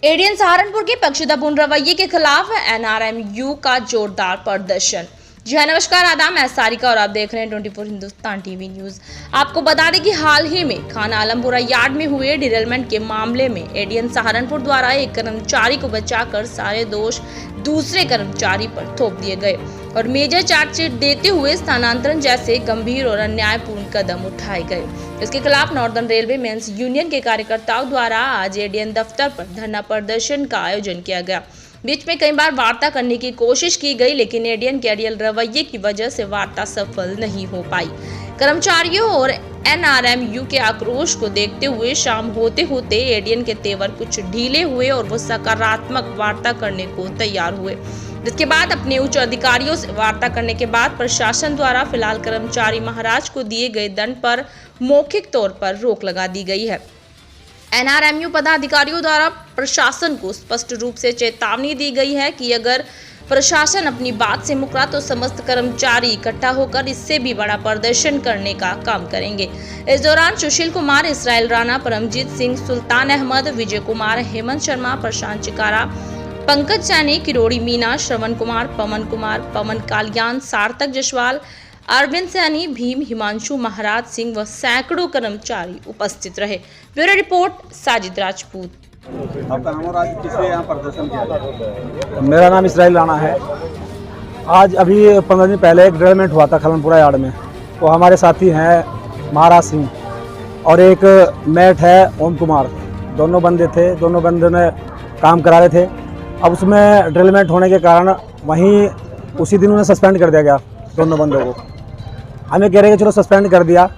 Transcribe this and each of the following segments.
ADN Saharanpur के पक्षधरपूर्ण रवैये के खिलाफ एनआरएमयू का जोरदार प्रदर्शन। जी हाँ, नमस्कार, आदाब, मैं सारिका और आप देख रहे हैं 24 हिंदुस्तान टीवी न्यूज। आपको बता दें कि हाल ही में खाना आलमपुरा यार्ड में हुए डिरेलमेंट के मामले में एडीएन सहारनपुर द्वारा एक कर्मचारी को बचाकर सारे दोष दूसरे कर्मचारी पर थोप दिए गए और मेजर चार्जशीट देते हुए स्थानांतरण जैसे गंभीर और अन्यायपूर्ण कदम उठाए गए। इसके खिलाफ नॉर्दर्न रेलवे मेंस यूनियन के कार्यकर्ताओं द्वारा आज एडीएन दफ्तर पर धरना प्रदर्शन का आयोजन किया गया। बीच में कई बार वार्ता करने की कोशिश की गई, लेकिन एडीएन के अड़ियल रवैये की वजह से वार्ता सफल नहीं हो पाई। कर्मचारियों और एनआरएमयू के आक्रोश को देखते हुए शाम होते होते एडीएन के तेवर कुछ ढीले हुए और वो सकारात्मक वार्ता करने को तैयार हुए, जिसके बाद अपने उच्च अधिकारियों से वार्ता करने के बाद प्रशासन द्वारा फिलहाल कर्मचारी महाराज को दिए गए दंड पर मौखिक तौर पर रोक लगा दी गई है। एनआरएमयू पदाधिकारियों द्वारा प्रशासन को स्पष्ट रूप से चेतावनी दी गई है कि अगर प्रशासन अपनी बात से मुकरा तो समस्त कर्मचारी इकट्ठा होकर इससे भी बड़ा प्रदर्शन करने का काम करेंगे। इस दौरान सुशील कुमार, इसराइल राणा, परमजीत सिंह, सुल्तान अहमद, विजय कुमार, हेमंत शर्मा, प्रशांत चिकारा, पंकज सैनी, किरोड़ी मीना, श्रवण कुमार, पवन कालियान, सार्थक जसवाल, अरविंद सैनी, भीम, हिमांशु, महाराज सिंह व सैकड़ों कर्मचारी उपस्थित रहे। Bureau report, Sajid Rajput. आपका नाम और आज किसने यहाँ प्रदर्शन किया? मेरा नाम इसराइल राणा है। आज अभी 15 दिन पहले एक डिरेलमेंट हुआ था खलनपुरा यार्ड में। वो हमारे साथी हैं महाराज सिंह और एक मैट है ओम कुमार। दोनों बंदे थे, दोनों बंदे ने काम करा रहे थे। अब उसमें डिरेलमेंट होने के कारण वहीं उसी दिन उन्हें सस्पेंड कर दिया गया, दोनों बंदों को। हमें कह रहे हैं कि चलो सस्पेंड कर दिया।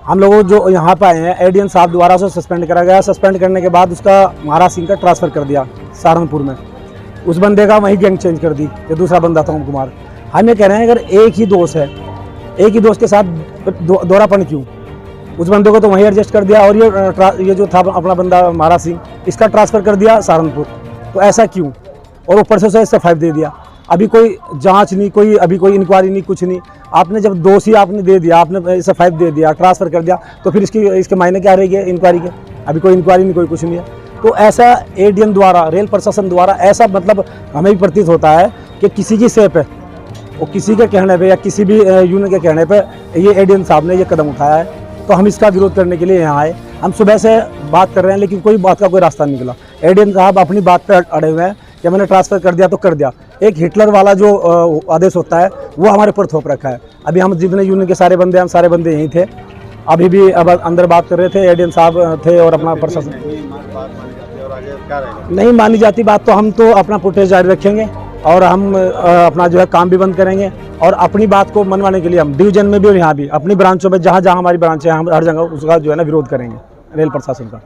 हम लोग जो यहाँ पे आए हैं एडीएन साहब द्वारा उसे सस्पेंड करा गया। सस्पेंड करने के बाद उसका महाराज सिंह का ट्रांसफ़र कर दिया सहारनपुर में। उस बंदे का वहीं गैंग चेंज कर दी, ये दूसरा बंदा था ओम कुमार। हम ये कह रहे हैं अगर एक ही दोस्त है, एक ही दोस्त के साथ दोहरापन क्यों? उस बंदे को तो वहीं एडजस्ट कर दिया और ये जो था अपना बंदा महाराज सिंह, इसका ट्रांसफ़र कर दिया सहारनपुर। तो ऐसा क्यों? और ऊपर से उसे इससे 5 दे दिया। अभी कोई जांच नहीं, अभी कोई इंक्वायरी नहीं, कुछ नहीं। आपने जब दोषी आपने दे दिया, आपने इसे 5 दे दिया, ट्रांसफ़र कर दिया, तो फिर इसके मायने क्या रहेगी इंक्वायरी के? अभी कोई इंक्वायरी नहीं, कोई कुछ नहीं है। तो ऐसा एडीएन द्वारा, रेल प्रशासन द्वारा ऐसा मतलब हमें भी प्रतीत होता है कि किसी की सेप है, वो किसी के कहने पे या किसी भी यूनियन के कहने पे ये एडीएन साहब ने ये कदम उठाया है। तो हम इसका विरोध करने के लिए यहाँ आए। हम सुबह से बात कर रहे हैं, लेकिन कोई बात का कोई रास्ता नहीं निकला। एडीएन साहब अपनी बात पर अड़े हुए हैं कि मैंने ट्रांसफ़र कर दिया तो कर दिया। एक हिटलर वाला जो आदेश होता है वो हमारे ऊपर थोप रखा है। अभी हम जितने यूनियन के सारे बंदे, हम सारे बंदे यहीं थे। अभी भी अब अंदर बात कर रहे थे, एडीएन साहब थे और अपना प्रशासन। नहीं मानी जाती बात तो हम तो अपना प्रोटेस्ट जारी रखेंगे और हम अपना जो है काम भी बंद करेंगे और अपनी बात को मनवाने के लिए हम डिवीजन में भी और यहाँ भी अपनी ब्रांचों में जहाँ जहाँ हमारी ब्रांच है हम हर जगह उसका जो है ना विरोध करेंगे रेल प्रशासन का।